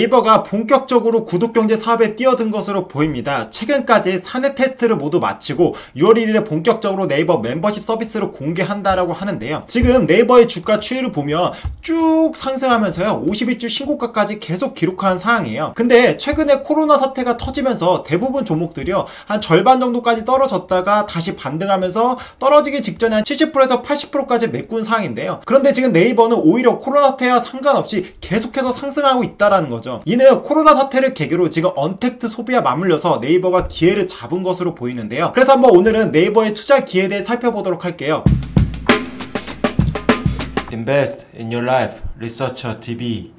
네이버가 본격적으로 구독경제 사업에 뛰어든 것으로 보입니다. 최근까지 사내 테스트를 모두 마치고 6월 1일에 본격적으로 네이버 멤버십 서비스를 공개한다라고 하는데요. 지금 네이버의 주가 추이를 보면 쭉 상승하면서요 52주 신고가까지 계속 기록한 상황이에요. 근데 최근에 코로나 사태가 터지면서 대부분 종목들이요 한 절반 정도까지 떨어졌다가 다시 반등하면서 떨어지기 직전에 한 70%에서 80%까지 메꾼 상황인데요. 그런데 지금 네이버는 오히려 코로나 사태와 상관없이 계속해서 상승하고 있다라는 거죠. 이는 코로나 사태를 계기로 지금 언택트 소비와 맞물려서 네이버가 기회를 잡은 것으로 보이는데요. 그래서 한번 오늘은 네이버의 투자 기회에 대해 살펴보도록 할게요. Invest in your life, Researcher TV.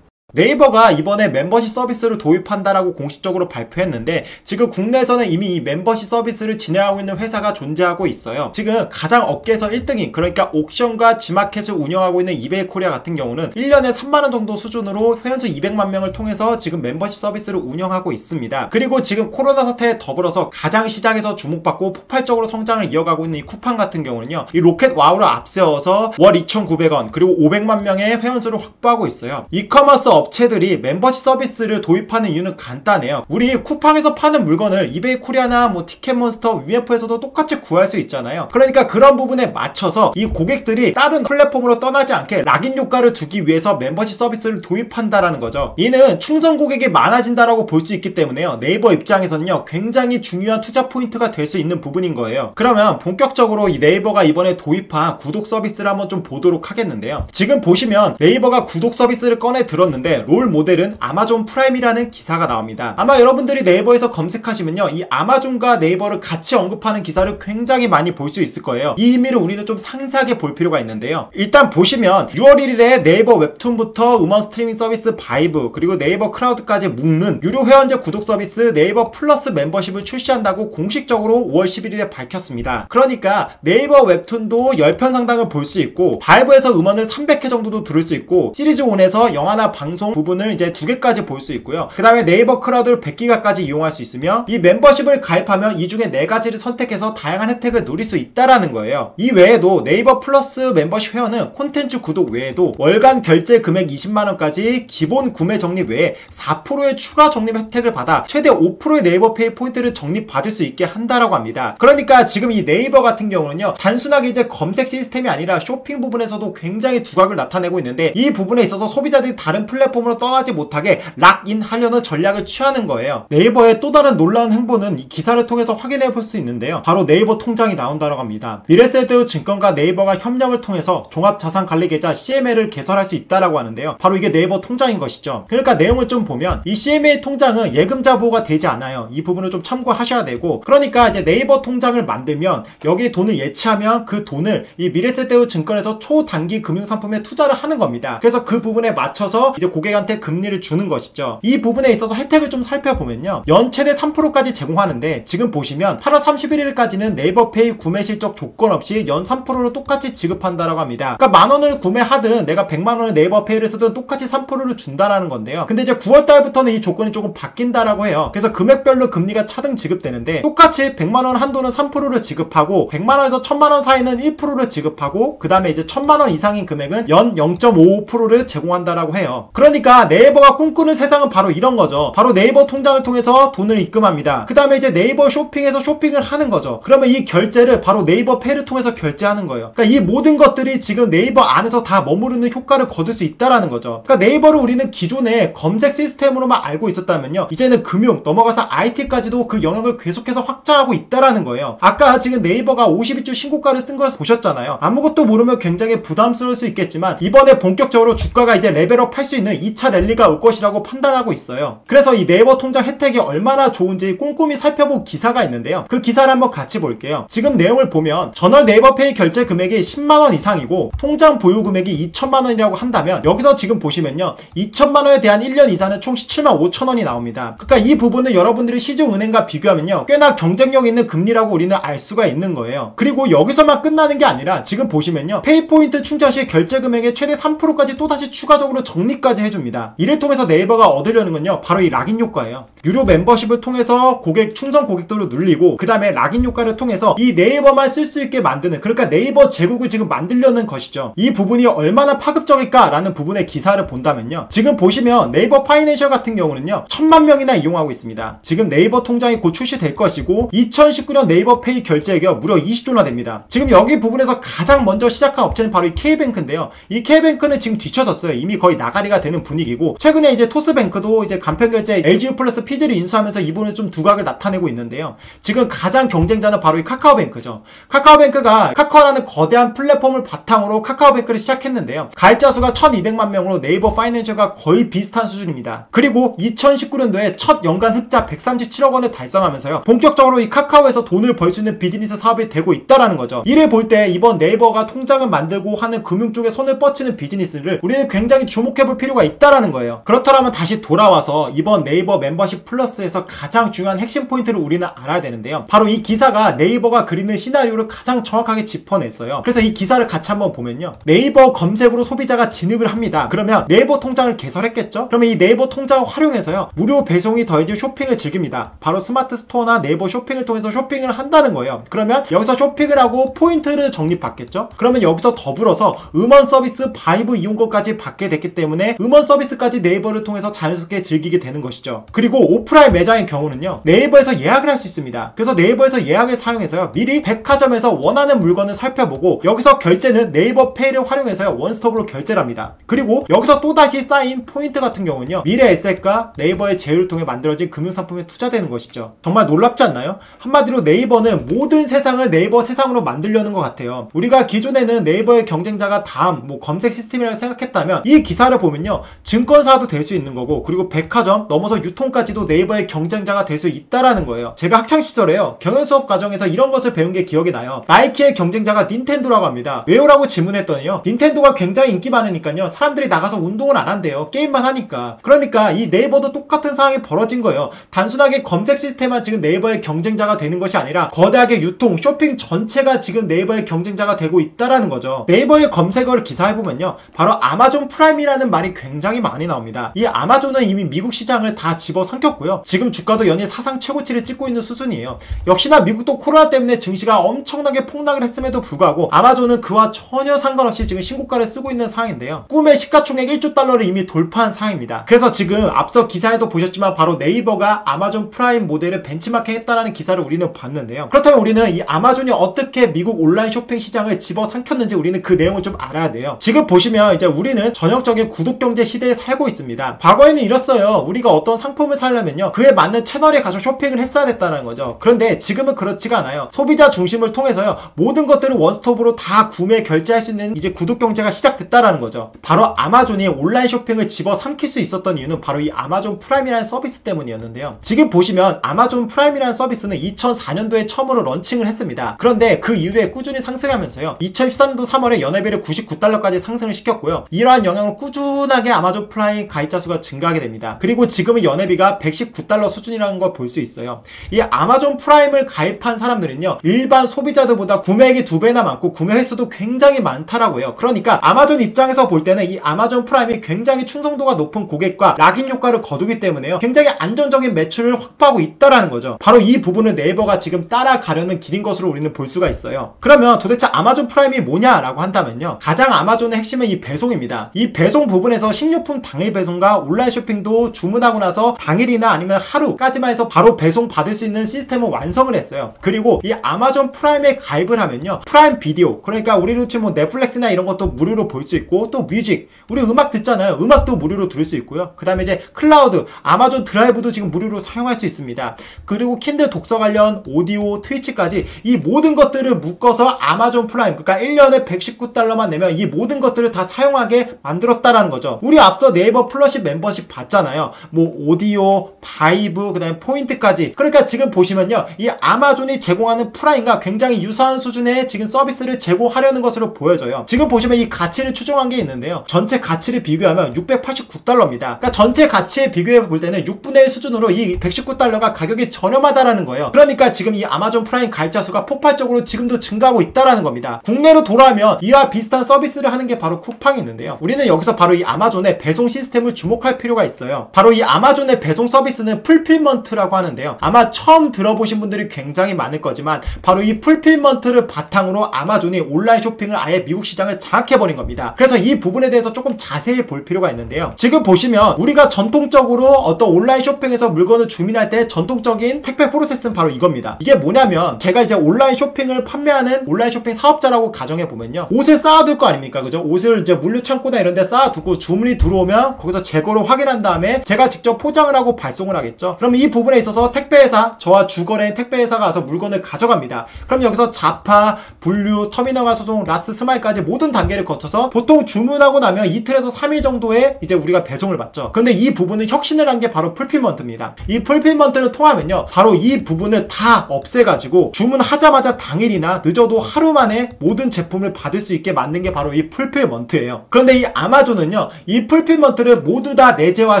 네이버가 이번에 멤버십 서비스를 도입한다라고 공식적으로 발표했는데 지금 국내에서는 이미 이 멤버십 서비스를 진행하고 있는 회사가 존재하고 있어요. 지금 가장 업계에서 1등인 그러니까 옥션과 지마켓을 운영하고 있는 이베이 코리아 같은 경우는 1년에 3만원 정도 수준으로 회원수 200만 명을 통해서 지금 멤버십 서비스를 운영하고 있습니다. 그리고 지금 코로나 사태에 더불어서 가장 시장에서 주목받고 폭발적으로 성장을 이어가고 있는 이 쿠팡 같은 경우는요 이 로켓 와우를 앞세워서 월 2,900원 그리고 500만 명의 회원수를 확보하고 있어요. 이커머스 업체들이 멤버십 서비스를 도입하는 이유는 간단해요. 우리 쿠팡에서 파는 물건을 이베이 코리아나 뭐 티켓몬스터, 위메프에서도 똑같이 구할 수 있잖아요. 그러니까 그런 부분에 맞춰서 이 고객들이 다른 플랫폼으로 떠나지 않게 락인 효과를 두기 위해서 멤버십 서비스를 도입한다라는 거죠. 이는 충성 고객이 많아진다라고 볼 수 있기 때문에요. 네이버 입장에서는요 굉장히 중요한 투자 포인트가 될 수 있는 부분인 거예요. 그러면 본격적으로 이 네이버가 이번에 도입한 구독 서비스를 한번 좀 보도록 하겠는데요. 지금 보시면 네이버가 구독 서비스를 꺼내 들었는데 롤 모델은 아마존 프라임이라는 기사가 나옵니다. 아마 여러분들이 네이버에서 검색하시면요 이 아마존과 네이버를 같이 언급하는 기사를 굉장히 많이 볼 수 있을 거예요. 이 의미를 우리는 좀 상세하게 볼 필요가 있는데요. 일단 보시면 6월 1일에 네이버 웹툰부터 음원 스트리밍 서비스 바이브 그리고 네이버 클라우드까지 묶는 유료 회원제 구독 서비스 네이버 플러스 멤버십을 출시한다고 공식적으로 5월 11일에 밝혔습니다. 그러니까 네이버 웹툰도 10편 상당을 볼 수 있고 바이브에서 음원을 300회 정도도 들을 수 있고 시리즈 1에서 영화나 방송 부분을 이제 2개까지 볼 수 있고요. 그 다음에 네이버 클라우드를 100기가까지 이용할 수 있으며 이 멤버십을 가입하면 이 중에 4가지를 선택해서 다양한 혜택을 누릴 수 있다라는 거예요. 이 외에도 네이버 플러스 멤버십 회원은 콘텐츠 구독 외에도 월간 결제 금액 20만원까지 기본 구매 적립 외에 4%의 추가 적립 혜택을 받아 최대 5%의 네이버 페이 포인트를 적립받을 수 있게 한다라고 합니다. 그러니까 지금 이 네이버 같은 경우는요 단순하게 이제 검색 시스템이 아니라 쇼핑 부분에서도 굉장히 두각을 나타내고 있는데 이 부분에 있어서 소비자들이 다른 플랫폼으로 떠나지 못하게 락인 하려는 전략을 취하는 거예요. 네이버의 또 다른 놀라운 행보는 이 기사를 통해서 확인해 볼 수 있는데요. 바로 네이버 통장이 나온다고 합니다. 미래세대우 증권과 네이버가 협력을 통해서 종합자산관리계좌 CMA를 개설할 수 있다라고 하는데요. 바로 이게 네이버 통장인 것이죠. 그러니까 내용을 좀 보면 이 CMA 통장은 예금자 보호가 되지 않아요. 이 부분을 좀 참고하셔야 되고 그러니까 이제 네이버 통장을 만들면 여기에 돈을 예치하면 그 돈을 이 미래세대우 증권에서 초단기 금융상품에 투자를 하는 겁니다. 그래서 그 부분에 맞춰서 이제 고객한테 금리를 주는 것이죠. 이 부분에 있어서 혜택을 좀 살펴보면요. 연 최대 3%까지 제공하는데 지금 보시면 8월 31일까지는 네이버페이 구매 실적 조건 없이 연 3%로 똑같이 지급한다라고 합니다. 그러니까 만원을 구매하든 내가 100만원을 네이버페이를 쓰든 똑같이 3%를 준다라는 건데요. 근데 이제 9월달부터는 이 조건이 조금 바뀐다라고 해요. 그래서 금액별로 금리가 차등 지급되는데 똑같이 100만원 한도는 3%를 지급하고 100만원에서 1000만원 사이는 1%를 지급하고 그 다음에 이제 1000만원 이상인 금액은 연 0.55%를 제공한다라고 해요. 그러니까 네이버가 꿈꾸는 세상은 바로 이런 거죠. 바로 네이버 통장을 통해서 돈을 입금합니다. 그 다음에 이제 네이버 쇼핑에서 쇼핑을 하는 거죠. 그러면 이 결제를 바로 네이버 페이를 통해서 결제하는 거예요. 그러니까 이 모든 것들이 지금 네이버 안에서 다 머무르는 효과를 거둘 수 있다라는 거죠. 그러니까 네이버를 우리는 기존에 검색 시스템으로만 알고 있었다면요. 이제는 금융 넘어가서 IT까지도 그 영역을 계속해서 확장하고 있다라는 거예요. 아까 지금 네이버가 52주 신고가를 쓴 것을 보셨잖아요. 아무것도 모르면 굉장히 부담스러울 수 있겠지만 이번에 본격적으로 주가가 이제 레벨업 할 수 있는 2차 랠리가 올 것이라고 판단하고 있어요. 그래서 이 네이버 통장 혜택이 얼마나 좋은지 꼼꼼히 살펴본 기사가 있는데요. 그 기사를 한번 같이 볼게요. 지금 내용을 보면 전월 네이버페이 결제 금액이 10만원 이상이고 통장 보유 금액이 2천만원이라고 한다면 여기서 지금 보시면요 2천만원에 대한 1년 이자는 총 17만 5천원이 나옵니다. 그러니까 이 부분은 여러분들이 시중은행과 비교하면요 꽤나 경쟁력 있는 금리라고 우리는 알 수가 있는 거예요. 그리고 여기서만 끝나는 게 아니라 지금 보시면요 페이포인트 충전 시 결제 금액의 최대 3%까지 또다시 추가적으로 적립까지 추천까지 해줍니다. 이를 통해서 네이버가 얻으려는 건요, 바로 이 락인 효과예요. 유료 멤버십을 통해서 충성 고객도를 눌리고, 그 다음에 락인 효과를 통해서 이 네이버만 쓸 수 있게 만드는, 그러니까 네이버 제국을 지금 만들려는 것이죠. 이 부분이 얼마나 파급적일까라는 부분의 기사를 본다면요, 지금 보시면 네이버 파이낸셜 같은 경우는요 1000만 명이나 이용하고 있습니다. 지금 네이버 통장이 곧 출시될 것이고 2019년 네이버 페이 결제액이 무려 20달러 됩니다. 지금 여기 부분에서 가장 먼저 시작한 업체는 바로 이 K뱅크인데요, 이 K뱅크는 지금 뒤쳐졌어요. 이미 거의 나가리가 되는 분위기고, 최근에 이제 토스뱅크도 이제 간편결제 LGU 플러스 피즈를 인수하면서 이 부분에 좀 두각을 나타내고 있는데요, 지금 가장 경쟁자는 바로 이 카카오뱅크죠. 카카오뱅크가 카카오라는 거대한 플랫폼을 바탕으로 카카오뱅크를 시작했는데요, 가입자 수가 1200만 명으로 네이버 파이낸셜과 거의 비슷한 수준입니다. 그리고 2019년도에 첫 연간 흑자 137억 원을 달성하면서요, 본격적으로 이 카카오에서 돈을 벌 수 있는 비즈니스 사업이 되고 있다라는 거죠. 이를 볼 때 이번 네이버가 통장을 만들고 하는 금융 쪽에 손을 뻗치는 비즈니스를 우리는 굉장히 주목해 볼 필요가 있다라는 거예요. 그렇더라면 다시 돌아와서 이번 네이버 멤버십 플러스에서 가장 중요한 핵심 포인트를 우리는 알아야 되는데요, 바로 이 기사가 네이버가 그리는 시나리오를 가장 정확하게 짚어냈어요. 그래서 이 기사를 같이 한번 보면요, 네이버 검색으로 소비자가 진입을 합니다. 그러면 네이버 통장을 개설했겠죠? 그러면 이 네이버 통장을 활용해서요, 무료 배송이 더해진 쇼핑을 즐깁니다. 바로 스마트 스토어나 네이버 쇼핑을 통해서 쇼핑을 한다는 거예요. 그러면 여기서 쇼핑을 하고 포인트를 적립받겠죠? 그러면 여기서 더불어서 음원 서비스 바이브 이용권까지 받게 됐기 때문에 음원 서비스까지 네이버를 통해서 자연스럽게 즐기게 되는 것이죠. 그리고 오프라인 매장의 경우는요, 네이버에서 예약을 할 수 있습니다. 그래서 네이버에서 예약을 사용해서요, 미리 백화점에서 원하는 물건을 살펴보고 여기서 결제는 네이버 페이를 활용해서요, 원스톱으로 결제를 합니다. 그리고 여기서 또다시 쌓인 포인트 같은 경우는요, 미래에셋과 네이버의 제휴를 통해 만들어진 금융상품에 투자되는 것이죠. 정말 놀랍지 않나요? 한마디로 네이버는 모든 세상을 네이버 세상으로 만들려는 것 같아요. 우리가 기존에는 네이버의 경쟁자가 다음 검색 시스템이라고 생각했다면, 이 기사를 보면요, 증권사도 될 수 있는 거고, 그리고 백화점 넘어서 유통까지도 네이버의 경쟁자가 될 수 있다라는 거예요. 제가 학창시절에요, 경영수업 과정에서 이런 것을 배운 게 기억이 나요. 나이키의 경쟁자가 닌텐도라고 합니다. 왜요? 라고 질문했더니요, 닌텐도가 굉장히 인기 많으니까요, 사람들이 나가서 운동을 안 한대요. 게임만 하니까. 그러니까 이 네이버도 똑같은 상황이 벌어진 거예요. 단순하게 검색 시스템만 지금 네이버의 경쟁자가 되는 것이 아니라 거대하게 유통, 쇼핑 전체가 지금 네이버의 경쟁자가 되고 있다라는 거죠. 네이버의 검색어를 기사해보면요, 바로 아마존 프라임이라는 말이 굉장히 많이 나옵니다. 이 아마존은 이미 미국 시장을 다 집어삼켰고요, 지금 주가도 연일 사상 최고치를 찍고 있는 수준이에요. 역시나 미국도 코로나 때문에 증시가 엄청나게 폭락을 했음에도 불구하고 아마존은 그와 전혀 상관없이 지금 신고가를 쓰고 있는 상황인데요, 꿈의 시가총액 1조 달러를 이미 돌파한 상황입니다. 그래서 지금 앞서 기사에도 보셨지만 바로 네이버가 아마존 프라임 모델을 벤치마킹 했다라는 기사를 우리는 봤는데요, 그렇다면 우리는 이 아마존이 어떻게 미국 온라인 쇼핑 시장을 집어삼켰는지 우리는 그 내용을 좀 알아야 돼요. 지금 보시면 이제 우리는 전형적인 구독경제 시대에 살고 있습니다. 과거에는 이랬어요. 우리가 어떤 상품을 사려면요, 그에 맞는 채널에 가서 쇼핑을 했어야 됐다는 거죠. 그런데 지금은 그렇지가 않아요. 소비자 중심을 통해서요, 모든 것들을 원스톱으로 다 구매 결제할 수 있는 이제 구독경제가 시작됐다라는 거죠. 바로 아마존이 온라인 쇼핑을 집어삼킬 수 있었던 이유는 바로 이 아마존 프라임이라는 서비스 때문이었는데요, 지금 보시면 아마존 프라임이라는 서비스는 2004년도에 처음으로 런칭을 했습니다. 그런데 그 이후에 꾸준히 상승하면서요, 2013년도 3월에 연회비를 99달러까지 상승을 시켰고요, 이러한 영향으로 꾸준하게 아마존 프라임 가입자 수가 증가하게 됩니다. 그리고 지금은 연회비가 119달러 수준이라는 걸 볼 수 있어요. 이 아마존 프라임을 가입한 사람들은요, 일반 소비자들보다 구매액이 2배나 많고 구매 횟수도 굉장히 많다라고요. 그러니까 아마존 입장에서 볼 때는 이 아마존 프라임이 굉장히 충성도가 높은 고객과 락인 효과를 거두기 때문에요, 굉장히 안정적인 매출을 확보하고 있다라는 거죠. 바로 이 부분을 네이버가 지금 따라가려는 길인 것으로 우리는 볼 수가 있어요. 그러면 도대체 아마존 프라임이 뭐냐라고 한다면요, 가장 아마존의 핵심은 이 배송입니다. 이 배송 부분에서 식료품 당일 배송과 온라인 쇼핑도 주문하고 나서 당일이나 아니면 하루까지만 해서 바로 배송 받을 수 있는 시스템을 완성을 했어요. 그리고 이 아마존 프라임에 가입을 하면요, 프라임 비디오, 그러니까 우리로 치면 넷플릭스나 이런 것도 무료로 볼 수 있고, 또 뮤직, 우리 음악 듣잖아요, 음악도 무료로 들을 수 있고요, 그 다음에 이제 클라우드, 아마존 드라이브도 지금 무료로 사용할 수 있습니다. 그리고 킨들 독서 관련 오디오, 트위치까지 이 모든 것들을 묶어서 아마존 프라임, 그러니까 1년에 119달러만 내면 이 모든 것들을 다 사용하게 만들었다라는 거죠. 우리 앞서 네이버 플러시 멤버십 봤잖아요. 오디오, 바이브, 그 다음에 포인트까지. 그러니까 지금 보시면요, 이 아마존이 제공하는 프라임과 굉장히 유사한 수준의 지금 서비스를 제공하려는 것으로 보여져요. 지금 보시면 이 가치를 추정한 게 있는데요, 전체 가치를 비교하면 689달러입니다. 그러니까 전체 가치에 비교해 볼 때는 6분의 1 수준으로 이 119달러가 가격이 저렴하다라는 거예요. 그러니까 지금 이 아마존 프라임 가입자 수가 폭발적으로 지금도 증가하고 있다라는 겁니다. 국내로 돌아오면 이와 비슷한 서비스를 하는 게 바로 쿠팡이 있는데요, 우리는 여기서 바로 이 아마존 아마존의 배송 시스템을 주목할 필요가 있어요. 바로 이 아마존의 배송 서비스는 풀필먼트라고 하는데요. 아마 처음 들어보신 분들이 굉장히 많을 거지만 바로 이 풀필먼트를 바탕으로 아마존이 온라인 쇼핑을 아예 미국 시장을 장악해버린 겁니다. 그래서 이 부분에 대해서 조금 자세히 볼 필요가 있는데요. 지금 보시면 우리가 전통적으로 어떤 온라인 쇼핑에서 물건을 주문할 때 전통적인 택배 프로세스는 바로 이겁니다. 이게 뭐냐면 제가 이제 온라인 쇼핑을 판매하는 온라인 쇼핑 사업자라고 가정해보면요. 옷을 쌓아둘 거 아닙니까? 그죠? 옷을 이제 물류 창고나 이런 데 쌓아두고 주문이 들어오면 거기서 재고를 확인한 다음에 제가 직접 포장을 하고 발송을 하겠죠. 그럼 이 부분에 있어서 택배회사, 저와 주거래인 택배회사가 와서 물건을 가져갑니다. 그럼 여기서 자파, 분류, 터미널과 소송, 라스트 스마일까지 모든 단계를 거쳐서 보통 주문하고 나면 이틀에서 3일 정도에 이제 우리가 배송을 받죠. 근데 이 부분은 혁신을 한 게 바로 풀필먼트입니다. 이 풀필먼트를 통하면요. 바로 이 부분을 다 없애가지고 주문하자마자 당일이나 늦어도 하루 만에 모든 제품을 받을 수 있게 만든 게 바로 이 풀필먼트예요. 그런데 이 아마존은요. 이 풀필먼트를 모두 다 내재화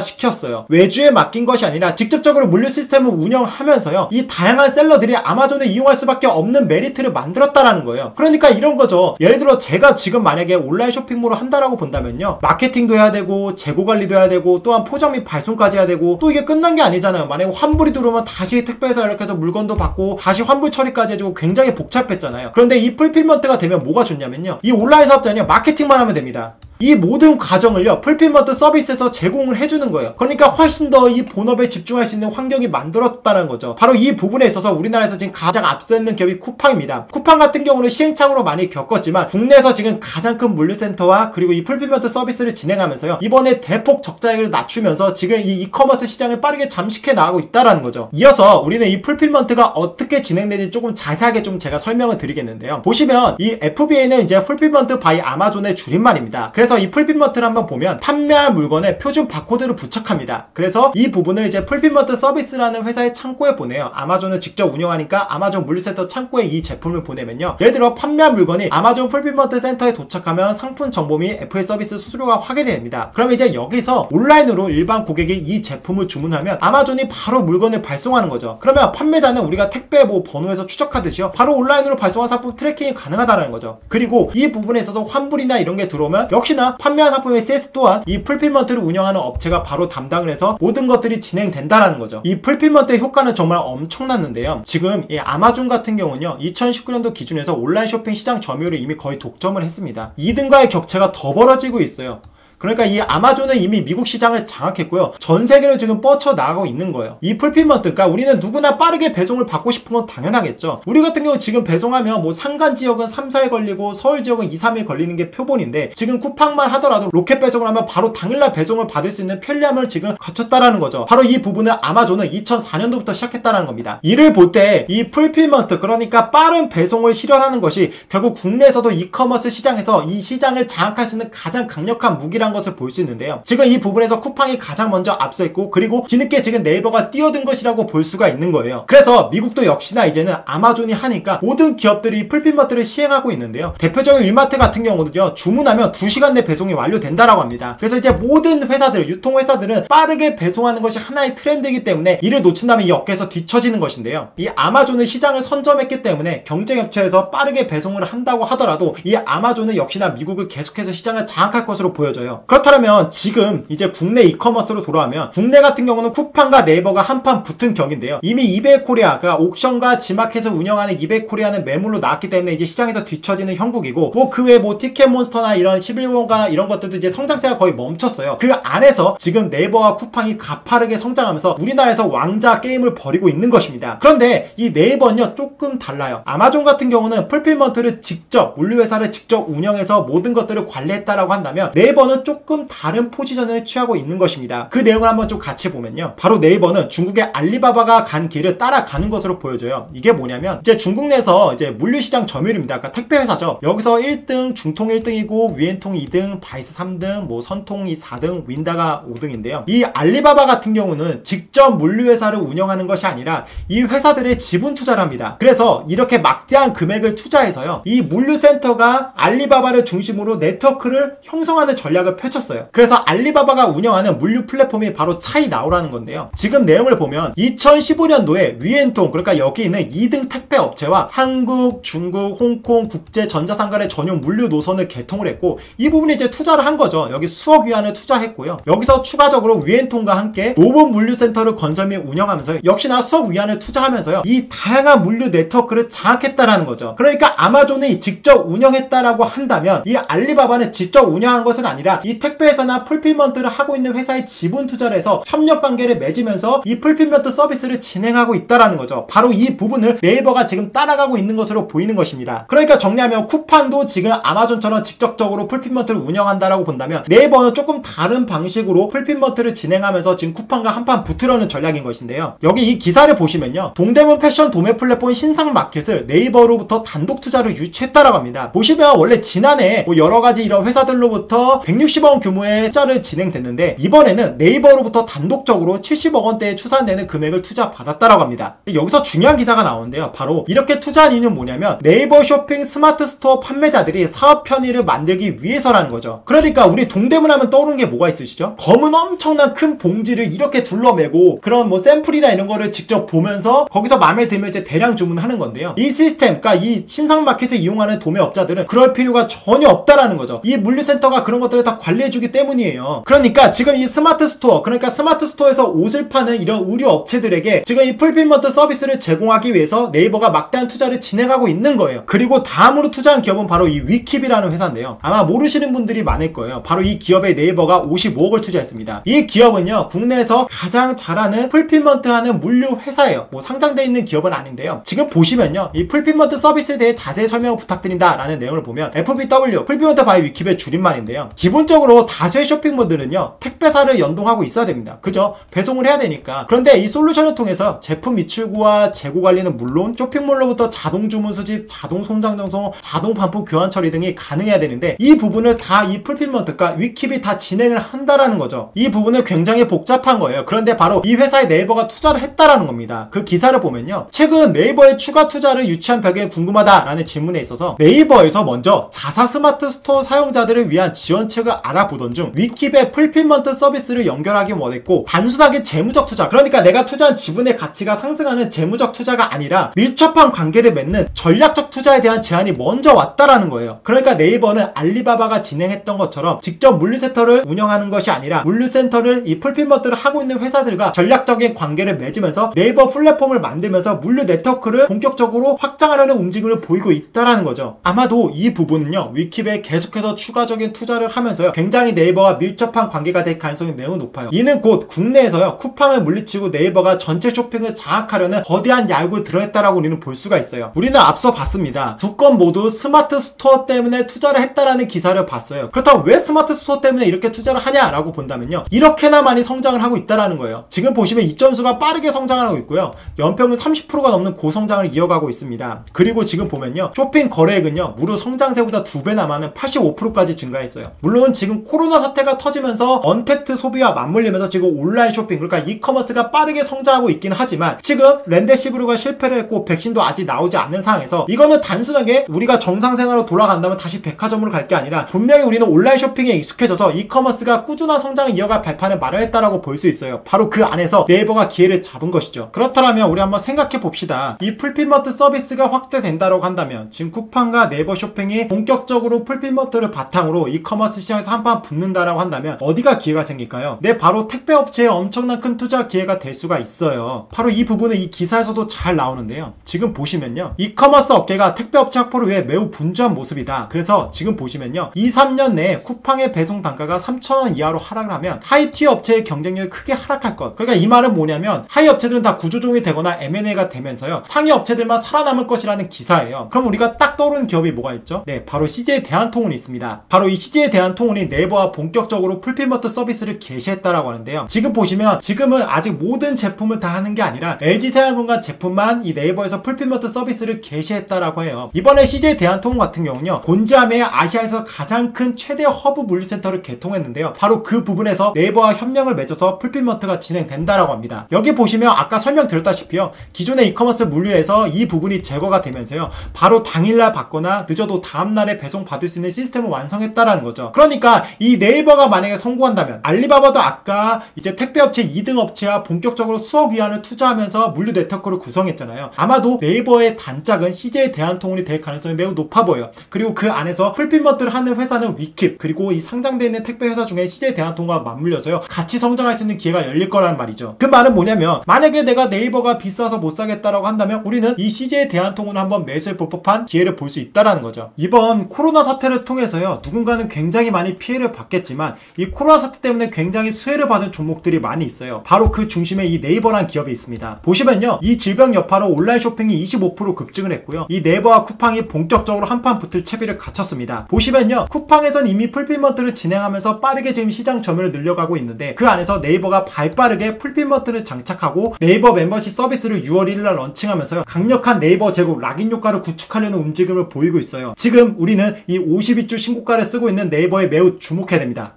시켰어요. 외주에 맡긴 것이 아니라 직접적으로 물류 시스템을 운영하면서요. 이 다양한 셀러들이 아마존을 이용할 수밖에 없는 메리트를 만들었다라는 거예요. 그러니까 이런 거죠. 예를 들어 제가 지금 만약에 온라인 쇼핑몰을 한다라고 본다면요. 마케팅도 해야 되고 재고 관리도 해야 되고 또한 포장 및 발송까지 해야 되고 또 이게 끝난 게 아니잖아요. 만약에 환불이 들어오면 다시 택배회사 연락해서 물건도 받고 다시 환불 처리까지 해주고 굉장히 복잡했잖아요. 그런데 이 풀필먼트가 되면 뭐가 좋냐면요. 이 온라인 사업자는요. 마케팅만 하면 됩니다. 이 모든 과정을요 풀필먼트 서비스에서 제공을 해주는 거예요. 그러니까 훨씬 더 이 본업에 집중할 수 있는 환경이 만들었다는 거죠. 바로 이 부분에 있어서 우리나라에서 지금 가장 앞서 있는 기업이 쿠팡입니다. 쿠팡 같은 경우는 시행착오로 많이 겪었지만 국내에서 지금 가장 큰 물류센터와 그리고 이 풀필먼트 서비스를 진행하면서요 이번에 대폭 적자액을 낮추면서 지금 이 이커머스 시장을 빠르게 잠식해 나가고 있다라는 거죠. 이어서 우리는 이 풀필먼트가 어떻게 진행되는지 조금 자세하게 좀 제가 설명을 드리겠는데요. 보시면 이 FBA는 이제 풀필먼트 바이 아마존의 줄임말입니다. 그래서 이 풀필먼트를 한번 보면 판매할 물건에 표준 바코드를 부착합니다. 그래서 이 부분을 이제 풀필먼트 서비스라는 회사의 창고에 보내요. 아마존을 직접 운영하니까 아마존 물류센터 창고에 이 제품을 보내면요. 예를 들어 판매한 물건이 아마존 풀필먼트 센터에 도착하면 상품 정보 및 FA 서비스 수수료가 확인이 됩니다. 그럼 이제 여기서 온라인으로 일반 고객이 이 제품을 주문하면 아마존이 바로 물건을 발송하는 거죠. 그러면 판매자는 우리가 택배 번호에서 추적하듯이요. 바로 온라인으로 발송한 상품 트래킹이 가능하다는 거죠. 그리고 이 부분에 있어서 환불이나 이런 게 들어오면 역시나 판매한 상품의 CS 또한 이 풀필먼트를 운영하는 업체가 바로 담당을 해서 모든 것들이 진행된다라는 거죠. 이 풀필먼트의 효과는 정말 엄청났는데요. 지금 이 아마존 같은 경우는요. 2019년도 기준에서 온라인 쇼핑 시장 점유율을 이미 거의 독점을 했습니다. 2등과의 격차가 더 벌어지고 있어요. 그러니까 이 아마존은 이미 미국 시장을 장악했고요. 전 세계로 지금 뻗쳐나가고 있는 거예요. 이 풀필먼트, 그러니까 우리는 누구나 빠르게 배송을 받고 싶은 건 당연하겠죠. 우리 같은 경우 지금 배송하면 뭐 산간 지역은 3, 4일 걸리고 서울 지역은 2, 3일 걸리는 게 표본인데 지금 쿠팡만 하더라도 로켓 배송을 하면 바로 당일날 배송을 받을 수 있는 편리함을 지금 갖췄다라는 거죠. 바로 이 부분을 아마존은 2004년도부터 시작했다는 겁니다. 이를 볼 때 이 풀필먼트, 그러니까 빠른 배송을 실현하는 것이 결국 국내에서도 이커머스 시장에서 이 시장을 장악할 수 있는 가장 강력한 무기란 것을 볼 수 있는데요. 지금 이 부분에서 쿠팡이 가장 먼저 앞서 있고 그리고 뒤늦게 지금 네이버가 뛰어든 것이라고 볼 수가 있는 거예요. 그래서 미국도 역시나 이제는 아마존이 하니까 모든 기업들이 풀필먼트를 시행하고 있는데요. 대표적인 윌마트 같은 경우는요. 주문하면 2시간 내 배송이 완료된다라고 합니다. 그래서 이제 모든 회사들, 유통회사들은 빠르게 배송하는 것이 하나의 트렌드이기 때문에 이를 놓친다면 이 업계에서 뒤처지는 것인데요. 이 아마존은 시장을 선점했기 때문에 경쟁업체에서 빠르게 배송을 한다고 하더라도 이 아마존은 역시나 미국을 계속해서 시장을 장악할 것으로 보여져요. 그렇다면 지금 이제 국내 이커머스로 돌아오면 국내 같은 경우는 쿠팡과 네이버가 한판 붙은 격인데요. 이미 이베이코리아가 옥션과 지마켓을 운영하는 이베이코리아는 매물로 나왔기 때문에 이제 시장에서 뒤처지는 형국이고 뭐 그 외 뭐 티켓몬스터나 이런 11번가 이런 것들도 이제 성장세가 거의 멈췄어요. 그 안에서 지금 네이버와 쿠팡이 가파르게 성장하면서 우리나라에서 왕자 게임을 벌이고 있는 것입니다. 그런데 이 네이버는요 조금 달라요. 아마존 같은 경우는 풀필먼트를 직접 물류회사를 직접 운영해서 모든 것들을 관리했다라고 한다면 네이버는 조금 다른 포지션을 취하고 있는 것입니다. 그 내용을 한번 좀 같이 보면요. 바로 네이버는 중국의 알리바바가 간 길을 따라가는 것으로 보여져요. 이게 뭐냐면 이제 중국 내에서 이제 물류시장 점유율입니다. 그러니까 택배회사죠. 여기서 1등, 중통 1등이고 위엔통 2등, 바이스 3등, 뭐 선통이 4등, 윈다가 5등인데요. 이 알리바바 같은 경우는 직접 물류회사를 운영하는 것이 아니라 이 회사들의 지분 투자를 합니다. 그래서 이렇게 막대한 금액을 투자해서요. 이 물류센터가 알리바바를 중심으로 네트워크를 형성하는 전략을 펼쳤어요. 그래서 알리바바가 운영하는 물류 플랫폼이 바로 차이나오라는 건데요. 지금 내용을 보면 2015년도에 위엔통, 그러니까 여기 있는 2등 택배 업체와 한국, 중국, 홍콩 국제 전자상거래 전용 물류 노선을 개통을 했고, 이 부분에 이제 투자를 한 거죠. 여기 수억 위안을 투자했고요. 여기서 추가적으로 위엔통과 함께 노본 물류센터를 건설 및 운영하면서 역시나 수억 위안을 투자하면서요, 이 다양한 물류 네트워크를 장악했다라는 거죠. 그러니까 아마존이 직접 운영했다라고 한다면 이 알리바바는 직접 운영한 것은 아니라 이 택배회사나 풀필먼트를 하고 있는 회사에 지분 투자를 해서 협력 관계를 맺으면서 이 풀필먼트 서비스를 진행하고 있다라는 거죠. 바로 이 부분을 네이버가 지금 따라가고 있는 것으로 보이는 것입니다. 그러니까 정리하면 쿠팡도 지금 아마존처럼 직접적으로 풀필먼트를 운영한다라고 본다면 네이버는 조금 다른 방식으로 풀필먼트를 진행하면서 지금 쿠팡과 한판 붙으려는 전략인 것인데요. 여기 이 기사를 보시면요, 동대문 패션 도매 플랫폼 신상마켓을 네이버로부터 단독 투자를 유치했다라고 합니다. 보시면 원래 지난해 여러가지 이런 회사들로부터 160억 규모의 투자를 진행됐는데, 이번에는 네이버로부터 단독적으로 70억 원대에 추산되는 금액을 투자받았다라고 합니다. 여기서 중요한 기사가 나오는데요, 바로 이렇게 투자한 이유는 뭐냐면 네이버 쇼핑 스마트 스토어 판매자들이 사업 편의를 만들기 위해서라는 거죠. 그러니까 우리 동대문 하면 떠오르는 게 뭐가 있으시죠? 검은 엄청난 큰 봉지를 이렇게 둘러매고 그런 뭐 샘플이나 이런 거를 직접 보면서 거기서 마음에 들면 이제 대량 주문하는 건데요. 이 시스템, 그러니까 이 신상마켓을 이용하는 도매업자들은 그럴 필요가 전혀 없다라는 거죠. 이 물류센터가 그런 것들을 다 관리해주기 때문이에요. 그러니까 지금 이 스마트 스토어, 그러니까 스마트 스토어에서 옷을 파는 이런 의류 업체들에게 지금 이 풀필먼트 서비스를 제공하기 위해서 네이버가 막대한 투자를 진행하고 있는 거예요. 그리고 다음으로 투자한 기업은 바로 이 위킵이라는 회사인데요. 아마 모르시는 분들이 많을 거예요. 바로 이 기업에 네이버가 55억을 투자했습니다. 이 기업은요, 국내에서 가장 잘하는 풀필먼트 하는 물류 회사예요. 뭐 상장되어 있는 기업은 아닌데요. 지금 보시면요, 이 풀필먼트 서비스에 대해 자세히 설명을 부탁드린다 라는 내용을 보면 FBW, 풀필먼트 바이 위킵의 줄임말인데요. 기본적으로 다수의 쇼핑몰들은요, 택배사를 연동하고 있어야 됩니다. 그죠? 배송을 해야 되니까. 그런데 이 솔루션을 통해서 제품 미출구와 재고 관리는 물론 쇼핑몰로부터 자동 주문 수집, 자동 송장 전송, 자동 반품 교환 처리 등이 가능해야 되는데, 이 부분을 다 이 풀필먼트가 위킵이 다 진행을 한다라는 거죠. 이 부분은 굉장히 복잡한 거예요. 그런데 바로 이 회사에 네이버가 투자를 했다라는 겁니다. 그 기사를 보면요, 최근 네이버의 추가 투자를 유치한 배경이 궁금하다라는 질문에 있어서 네이버에서 먼저 자사 스마트 스토어 사용자들을 위한 지원책을 알아보던 중 위킵의 풀필먼트 서비스를 연결하기 원했고, 단순하게 재무적 투자, 그러니까 내가 투자한 지분의 가치가 상승하는 재무적 투자가 아니라 밀접한 관계를 맺는 전략적 투자에 대한 제안이 먼저 왔다라는 거예요. 그러니까 네이버는 알리바바가 진행했던 것처럼 직접 물류센터를 운영하는 것이 아니라 물류센터를 이 풀필먼트를 하고 있는 회사들과 전략적인 관계를 맺으면서 네이버 플랫폼을 만들면서 물류 네트워크를 본격적으로 확장하려는 움직임을 보이고 있다라는 거죠. 아마도 이 부분은요, 위킵에 계속해서 추가적인 투자를 하면서요, 굉장히 네이버와 밀접한 관계가 될 가능성이 매우 높아요. 이는 곧 국내에서요, 쿠팡을 물리치고 네이버가 전체 쇼핑을 장악하려는 거대한 야욕을 드러냈다라고 우리는 볼 수가 있어요. 우리는 앞서 봤습니다. 두 건 모두 스마트 스토어 때문에 투자를 했다라는 기사를 봤어요. 그렇다면 왜 스마트 스토어 때문에 이렇게 투자를 하냐라고 본다면요, 이렇게나 많이 성장을 하고 있다라는 거예요. 지금 보시면 입점수가 빠르게 성장을 하고 있고요, 연평균 30%가 넘는 고성장을 이어가고 있습니다. 그리고 지금 보면요, 쇼핑 거래액은요, 무려 성장세보다 2배나 많은 85%까지 증가했어요. 물론 지금 코로나 사태가 터지면서 언택트 소비와 맞물리면서 지금 온라인 쇼핑, 그러니까 이커머스가 빠르게 성장하고 있긴 하지만 지금 렌데시브루가 실패를 했고 백신도 아직 나오지 않는 상황에서 이거는 단순하게 우리가 정상생활로 돌아간다면 다시 백화점으로 갈 게 아니라 분명히 우리는 온라인 쇼핑에 익숙해져서 이커머스가 꾸준한 성장을 이어갈 발판을 마련했다라고 볼 수 있어요. 바로 그 안에서 네이버가 기회를 잡은 것이죠. 그렇다면 우리 한번 생각해 봅시다. 이 풀필먼트 서비스가 확대된다고 한다면 지금 쿠팡과 네이버 쇼핑이 본격적으로 풀필먼트를 바탕으로 이커머스 시장에서 한판 붙는다라고 한다면 어디가 기회가 생길까요? 네, 바로 택배업체에 엄청난 큰 투자 기회가 될 수가 있어요. 바로 이 부분은 이 기사에서도 잘 나오는데요. 지금 보시면요, 이커머스 업계가 택배업체 확보를 위해 매우 분주한 모습이다. 그래서 지금 보시면요, 2-3년 내에 쿠팡의 배송 단가가 3,000원 이하로 하락을 하면 하이티어 업체의 경쟁력이 크게 하락할 것. 그러니까 이 말은 뭐냐면 하이 업체들은 다 구조조정이 되거나 M&A가 되면서요, 상위 업체들만 살아남을 것이라는 기사예요. 그럼 우리가 딱 떠오르는 기업이 뭐가 있죠? 네, 바로 CJ 대한통운이 있습니다. 바로 이 CJ 대한통운이 네이버와 본격적으로 풀필먼트 서비스를 개시했다라고 하는데요. 지금 보시면 지금은 아직 모든 제품을 다 하는 게 아니라 LG생활건강 제품만 이 네이버에서 풀필먼트 서비스를 개시했다라고 해요. 이번에 CJ 대한통운 같은 경우는요, 곤지암에 아시아에서 가장 큰 최대 허브 물류센터를 개통했는데요. 바로 그 부분에서 네이버와 협력을 맺어서 풀필먼트가 진행된다라고 합니다. 여기 보시면 아까 설명드렸다시피요, 기존의 이커머스 물류에서 이 부분이 제거가 되면서요, 바로 당일날 받거나 늦어도 다음날에 배송 받을 수 있는 시스템을 완성했다라는 거죠. 그러니까 그러니까 이 네이버가 만약에 성공한다면 알리바바도 아까 이제 택배업체 2등 업체와 본격적으로 수억 위안을 투자하면서 물류 네트워크를 구성했잖아요. 아마도 네이버의 단짝은 CJ 대한통운이 될 가능성이 매우 높아 보여요. 그리고 그 안에서 풀필먼트를 하는 회사는 위킵, 그리고 이 상장되어 있는 택배 회사 중에 CJ 대한통운과 맞물려서요 같이 성장할 수 있는 기회가 열릴 거라는 말이죠. 그 말은 뭐냐면 만약에 내가 네이버가 비싸서 못 사겠다라고 한다면 우리는 이 CJ 대한통운을 한번 매수해 볼 법한 기회를 볼 수 있다라는 거죠. 이번 코로나 사태를 통해서요 누군가는 굉장히 많이 피해를 받겠지만 이 코로나 사태 때문에 굉장히 수혜를 받은 종목들이 많이 있어요. 바로 그 중심에 이 네이버라는 기업이 있습니다. 보시면요 이 질병 여파로 온라인 쇼핑이 25% 급증을 했고요. 이 네이버와 쿠팡이 본격적으로 한판 붙을 채비를 갖췄습니다. 보시면요 쿠팡에선 이미 풀필먼트를 진행하면서 빠르게 지금 시장 점유를 늘려가고 있는데 그 안에서 네이버가 발빠르게 풀필먼트를 장착하고 네이버 멤버십 서비스를 6월 1일날 런칭하면서요 강력한 네이버 제국 락인 효과를 구축하려는 움직임을 보이고 있어요. 지금 우리는 이 52주 신고가를 쓰고 있는 네이버에 매우 주목해야 됩니다.